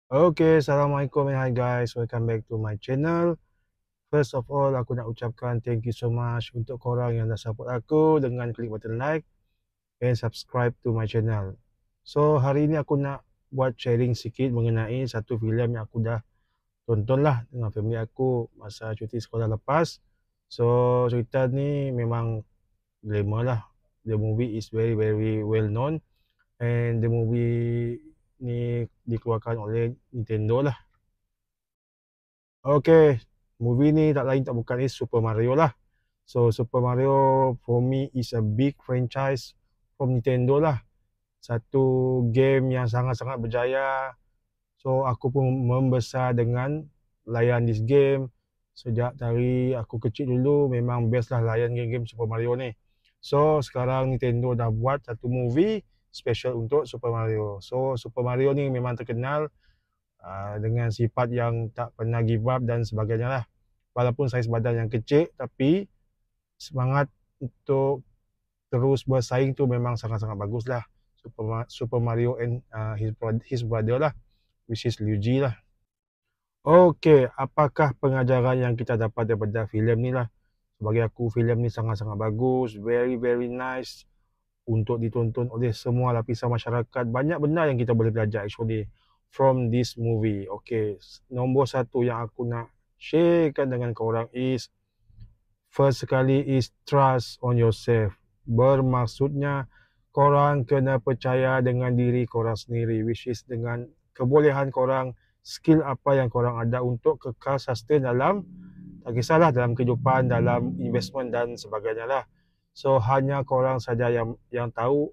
Okay, Assalamualaikum and hi guys, welcome back to my channel. First of all, aku nak ucapkan thank you so much untuk korang yang dah support aku dengan klik button like and subscribe to my channel. So, hari ni aku nak buat sharing sikit mengenai satu filem yang aku dah tonton lah dengan family aku masa cuti sekolah lepas. So, cerita ni memang glamour lah. The movie is very very well known and the movie ni dikeluarkan oleh Nintendo lah. Okay, movie ni tak lain tak bukan is Super Mario lah. So Super Mario for me is a big franchise from Nintendo lah. Satu game yang sangat-sangat berjaya. So aku pun membesar dengan layan this game. Sejak dari aku kecil dulu memang best lah layan game-game Super Mario ni. So sekarang Nintendo dah buat satu movie special untuk Super Mario. So Super Mario ni memang terkenal dengan sifat yang tak pernah give up dan sebagainya lah. Walaupun saiz badan yang kecil, tapi semangat untuk terus bersaing tu memang sangat-sangat bagus lah. Super Mario and his brother lah, which is Luigi lah. Okay, apakah pengajaran yang kita dapat daripada filem ni lah? Sebagai aku, filem ni sangat-sangat bagus, very very nice untuk ditonton oleh semua lapisan masyarakat. Banyak benda yang kita boleh belajar actually from this movie. Okay, nombor satu yang aku nak sharekan dengan korang is first sekali is trust on yourself. Bermaksudnya korang kena percaya dengan diri korang sendiri, which is dengan kebolehan korang, skill apa yang korang ada untuk kekal sustain dalam, tak kisahlah dalam kehidupan, dalam investment dan sebagainya lah. So hanya korang saja yang tahu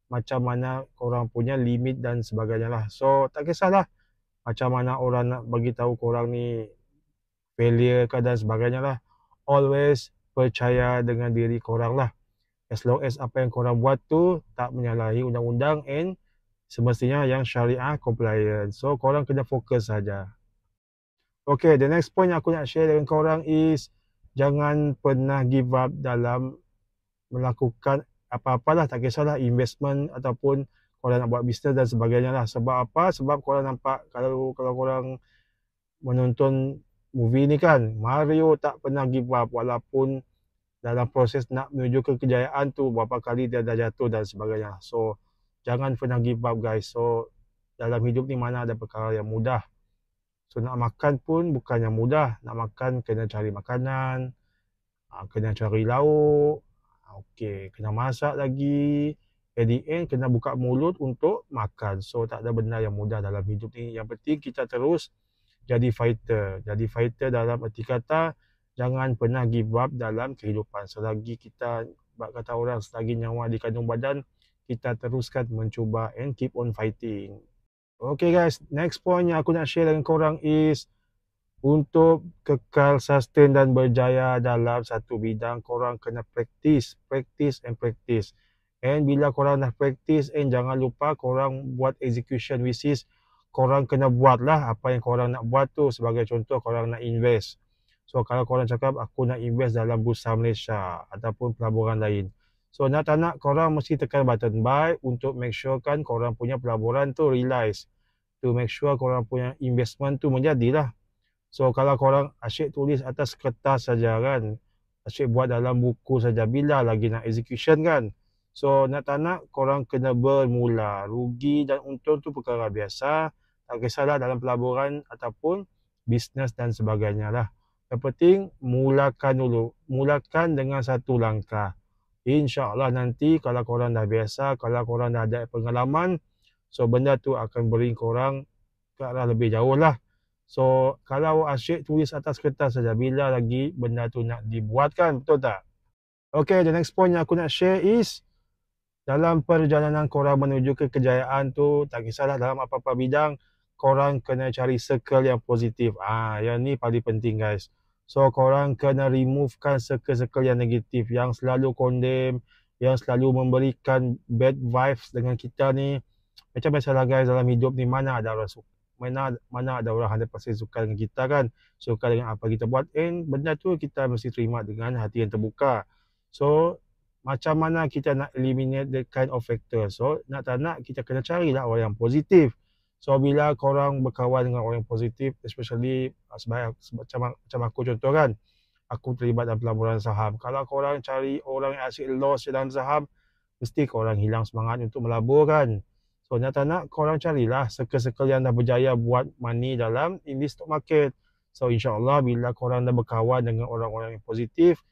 macam mana korang punya limit dan sebagainya lah. So tak kisahlah macam mana orang nak bagi tahu korang ni failure ke dan sebagainya lah. Always percaya dengan diri korang lah. As long as apa yang korang buat tu tak menyalahi undang-undang and semestinya yang syariah compliant. So korang kena fokus saja. Okay, the next point yang aku nak share dengan korang is jangan pernah give up dalam melakukan apa-apalah, tak kisahlah investment ataupun korang nak buat bisnes dan sebagainya lah. Sebab apa? Sebab korang nampak kalau korang menonton movie ni kan, Mario tak pernah give up walaupun dalam proses nak menuju ke kejayaan tu berapa kali dia dah jatuh dan sebagainya. So jangan pernah give up guys. So dalam hidup ni mana ada perkara yang mudah. So nak makan pun bukan yang mudah. Nak makan kena cari makanan, kena cari lauk, okay, kena masak lagi. At the end kena buka mulut untuk makan. So tak ada benda yang mudah dalam hidup ni. Yang penting kita terus jadi fighter. Jadi fighter dalam erti kata jangan pernah give up dalam kehidupan. Selagi kita, kata orang, selagi nyawa di kandung badan, kita teruskan mencuba and keep on fighting. Okay guys, next point yang aku nak share dengan korang is untuk kekal sustain dan berjaya dalam satu bidang, korang kena practice and practice. And bila korang dah practice and jangan lupa korang buat execution, which is korang kena buat lah apa yang korang nak buat tu. Sebagai contoh, korang nak invest. So kalau korang cakap aku nak invest dalam Bursa Malaysia ataupun pelaburan lain, so nak tak nak korang mesti tekan button buy untuk make sure kan korang punya pelaburan tu realize, to make sure korang punya investment tu menjadilah. So kalau korang asyik tulis atas kertas saja kan, asyik buat dalam buku saja, bila lagi nak execution kan. So nak tak nak korang kena bermula. Rugi dan untung tu perkara biasa, tak kisahlah dalam pelaburan ataupun bisnes dan sebagainya lah. Yang penting mulakan dulu, mulakan dengan satu langkah. InsyaAllah nanti kalau korang dah biasa, kalau korang dah ada pengalaman, so benda tu akan beri korang ke arah lebih jauh lah. So kalau asyik tulis atas kertas saja, bila lagi benda tu nak dibuatkan, betul tak? Okay, the next point yang aku nak share is dalam perjalanan korang menuju ke kejayaan tu, tak kisahlah dalam apa-apa bidang, korang kena cari circle yang positif. Yang ni paling penting guys. So korang kena removekan circle-circle yang negatif, yang selalu condemn, yang selalu memberikan bad vibes dengan kita ni. Macam biasalah guys, dalam hidup ni mana ada orang suka, mana ada orang 100% suka dengan kita kan, suka dengan apa kita buat, and benda tu kita mesti terima dengan hati yang terbuka. So macam mana kita nak eliminate that kind of factor? So nak tak nak kita kena carilah orang yang positif. So bila korang berkawan dengan orang yang positif, especially macam aku contoh kan, aku terlibat dalam pelaburan saham. Kalau korang cari orang yang asyik loss dalam saham, mesti korang hilang semangat untuk melabur kan. So nak tak nak korang carilah circle-circle yang dah berjaya buat money dalam in this stock market. So insyaAllah bila korang dah berkawan dengan orang-orang yang positif,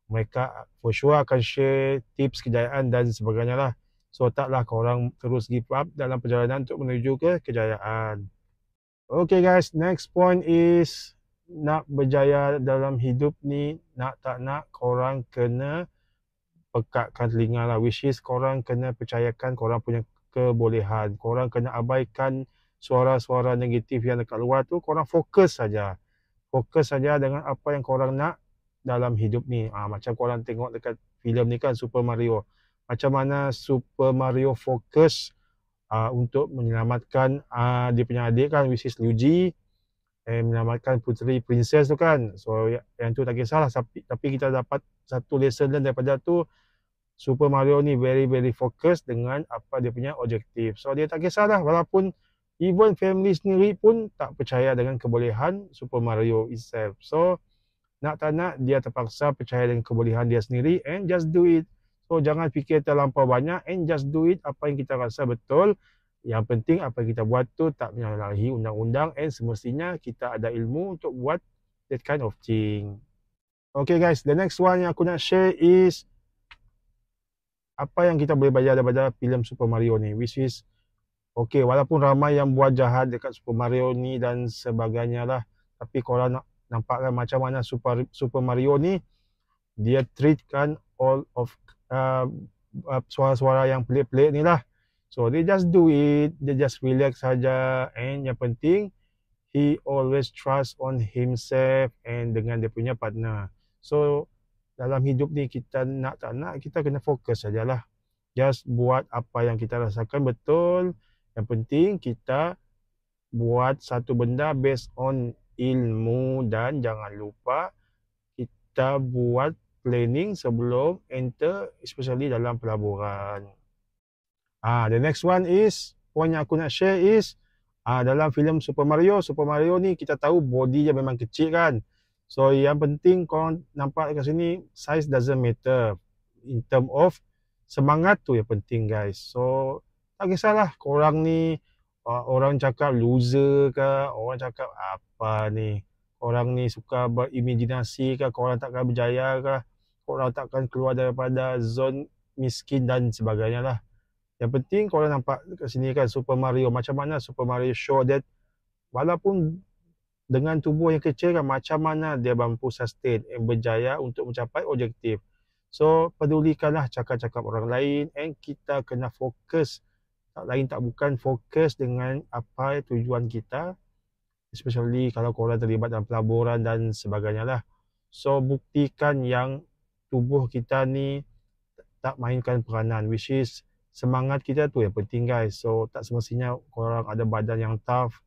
mereka for sure akan share tips kejayaan dan sebagainya lah. So taklah korang terus give up dalam perjalanan untuk menuju ke kejayaan. Okay guys, next point is nak berjaya dalam hidup ni, nak tak nak korang kena pekatkan telinga lah. Which is korang kena percayakan korang punya kebolehan. Korang kena abaikan suara-suara negatif yang dekat luar tu. Korang fokus saja. Fokus saja dengan apa yang korang nak dalam hidup ni. Macam korang tengok dekat filem ni kan, Super Mario. Macam mana Super Mario fokus untuk menyelamatkan dia punya adik kan, which is Luigi, menyelamatkan puteri princess tu kan. So yang tu tak kisahlah, tapi kita dapat satu lesson daripada tu. Super Mario ni very fokus dengan apa dia punya objektif. So dia tak kisahlah, walaupun even family sendiri pun tak percaya dengan kebolehan Super Mario itself. So nak tak nak dia terpaksa percaya dengan kebolehan dia sendiri and just do it. So jangan fikir terlampau banyak and just do it apa yang kita rasa betul. Yang penting apa yang kita buat tu tak menyalahi undang-undang and semestinya kita ada ilmu untuk buat that kind of thing. Okay guys, the next one yang aku nak share is apa yang kita boleh belajar daripada filem Super Mario ni, which is okay, walaupun ramai yang buat jahat dekat Super Mario ni dan sebagainya lah, tapi korang nak nampakkan macam mana Super Mario ni dia treatkan all of suara-suara yang pelik-pelik ni lah. So they just do it, they just relax saja, and yang penting he always trust on himself and dengan dia punya partner. So dalam hidup ni kita nak tak nak kita kena fokus sajalah. Just buat apa yang kita rasakan betul. Yang penting kita buat satu benda based on ilmu dan jangan lupa kita buat planning sebelum enter, especially dalam pelaburan. The next one is, point yang aku nak share is dalam filem Super Mario ni kita tahu body dia memang kecil kan. So yang penting korang nampak dekat sini, size doesn't matter. In term of semangat tu yang penting guys. So tak kisahlah korang ni orang cakap loser ke, orang cakap apa ni, orang ni suka berimajinasi ke, korang takkan berjaya ke, korang takkan keluar daripada zon miskin dan sebagainya lah. Yang penting korang nampak dekat sini kan Super Mario, macam mana Super Mario show that walaupun dengan tubuh yang kecil kan, macam mana dia mampu sustain dan berjaya untuk mencapai objektif. So pedulikanlah cakap-cakap orang lain and kita kena fokus, tak lain tak bukan fokus dengan apa tujuan kita, especially kalau korang terlibat dalam pelaburan dan sebagainya lah. So buktikan yang tubuh kita ni tak mainkan peranan, which is semangat kita tu yang penting guys. So tak semestinya korang ada badan yang tough,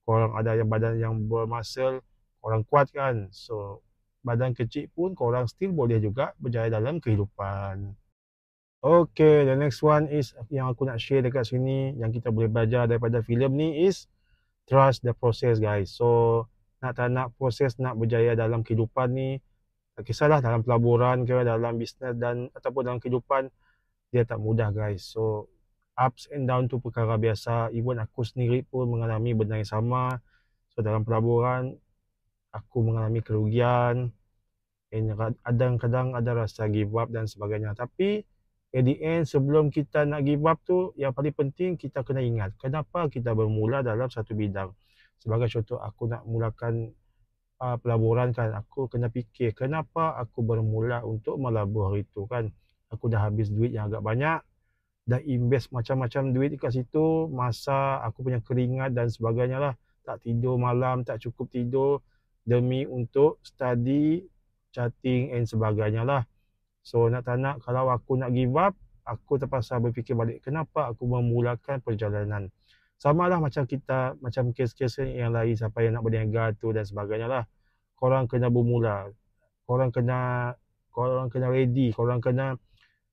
korang ada yang badan yang bermuscle, korang kuat kan. So badan kecil pun korang still boleh juga berjaya dalam kehidupan. Okay, the next one is yang aku nak share dekat sini, yang kita boleh belajar daripada filem ni is trust the process guys. So nak tak nak proses nak berjaya dalam kehidupan ni, tak kisahlah dalam pelaburan ke, dalam bisnes dan ataupun dalam kehidupan, dia tak mudah guys. So ups and down tu perkara biasa. Even aku sendiri pun mengalami benda yang sama. So dalam pelaburan aku mengalami kerugian, kadang-kadang ada rasa give up dan sebagainya. Tapi at the end, sebelum kita nak give up tu, yang paling penting kita kena ingat kenapa kita bermula dalam satu bidang. Sebagai contoh, aku nak mulakan pelaburan kan, aku kena fikir kenapa aku bermula untuk melabur itu kan. Aku dah habis duit yang agak banyak, dah invest macam-macam duit dekat situ, masa aku punya keringat dan sebagainya lah, tak tidur malam, tak cukup tidur demi untuk study, chatting and sebagainya lah. So nak tak nak, kalau aku nak give up, aku terpaksa berfikir balik kenapa aku memulakan perjalanan. Sama lah macam kita, macam kes-kes yang lain, siapa yang nak berniaga tu dan sebagainya lah. Korang kena bermula, korang kena ready, korang kena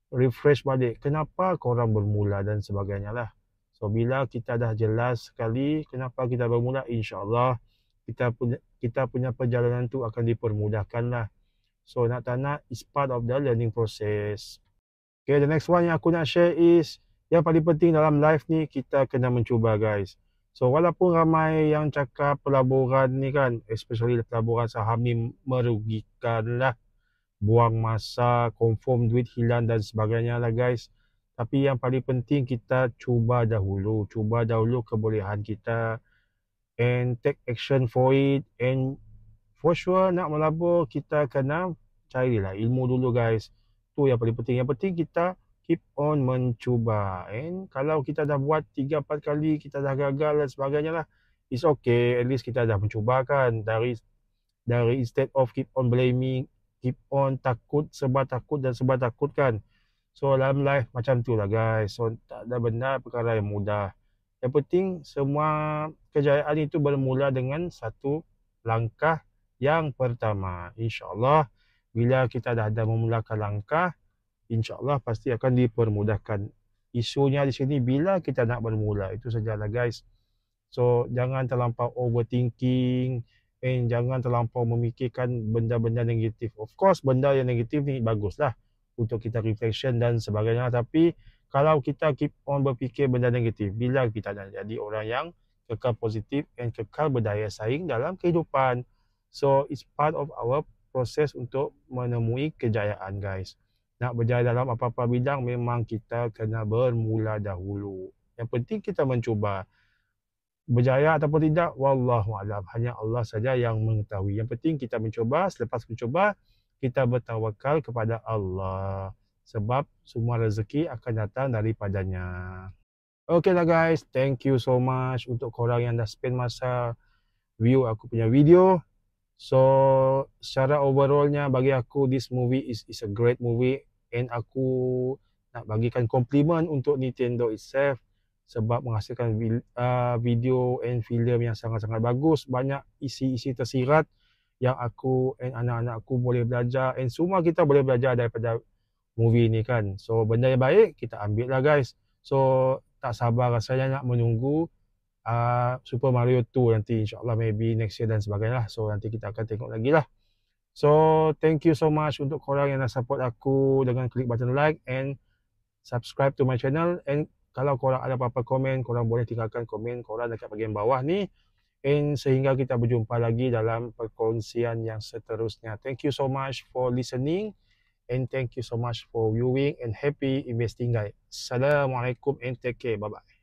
refresh balik kenapa korang bermula dan sebagainya lah. So bila kita dah jelas sekali kenapa kita bermula, insya-Allah kita punya perjalanan tu akan dipermudahkan lah. So nak tak nak, is part of the learning process. Okay, the next one yang aku nak share is yang paling penting dalam life ni, kita kena mencuba guys. So walaupun ramai yang cakap pelaburan ni kan, especially pelaburan saham ni merugikan lah, buang masa, confirm duit hilang dan sebagainya lah guys. Tapi yang paling penting kita cuba dahulu kebolehan kita and take action for it, and for sure nak melabur kita kena carilah ilmu dulu guys. Tu yang paling penting. Yang penting kita keep on mencuba. And kalau kita dah buat 3-4 kali kita dah gagal dan sebagainya lah, it's okay, at least kita dah mencuba kan. Dari instead of keep on blaming, keep on takut kan. So dalam life macam tu lah guys. So tak ada benda perkara yang mudah. Yang penting semua kejayaan itu bermula dengan satu langkah yang pertama. InsyaAllah bila kita dah ada memulakan langkah, InsyaAllah pasti akan dipermudahkan. Isunya di sini bila kita nak bermula, itu sajalah guys. So jangan terlampau overthinking and jangan terlampau memikirkan benda-benda negatif. Of course benda yang negatif ni baguslah untuk kita reflection dan sebagainya. Tapi kalau kita keep on berfikir benda negatif, bila kita nak jadi orang yang kekal positif and kekal berdaya saing dalam kehidupan. So it's part of our proses untuk menemui kejayaan guys. Nak berjaya dalam apa-apa bidang memang kita kena bermula dahulu. Yang penting kita mencuba. Berjaya ataupun tidak, wallahualam, hanya Allah saja yang mengetahui. Yang penting kita mencuba, selepas mencuba kita bertawakal kepada Allah. Sebab semua rezeki akan datang daripadanya. Okay lah guys, thank you so much untuk korang yang dah spend masa view aku punya video. So secara overallnya bagi aku this movie is a great movie, and aku nak bagikan compliment untuk Nintendo itself sebab menghasilkan video and film yang sangat-sangat bagus. Banyak isi-isi tersirat yang aku and anak-anak aku boleh belajar, and semua kita boleh belajar daripada movie ni kan. So benda yang baik kita ambil lah guys. So tak sabar rasanya nak menunggu Super Mario 2 nanti, insyaAllah maybe next year dan sebagainya. So nanti kita akan tengok lagi lah. So thank you so much untuk korang yang nak support aku dengan klik button like and subscribe to my channel. And kalau korang ada apa-apa komen, korang boleh tinggalkan komen korang dekat bahagian bawah ni. And sehingga kita berjumpa lagi dalam perkongsian yang seterusnya. Thank you so much for listening and thank you so much for viewing, and happy investing guys. Assalamualaikum and take care. Bye bye.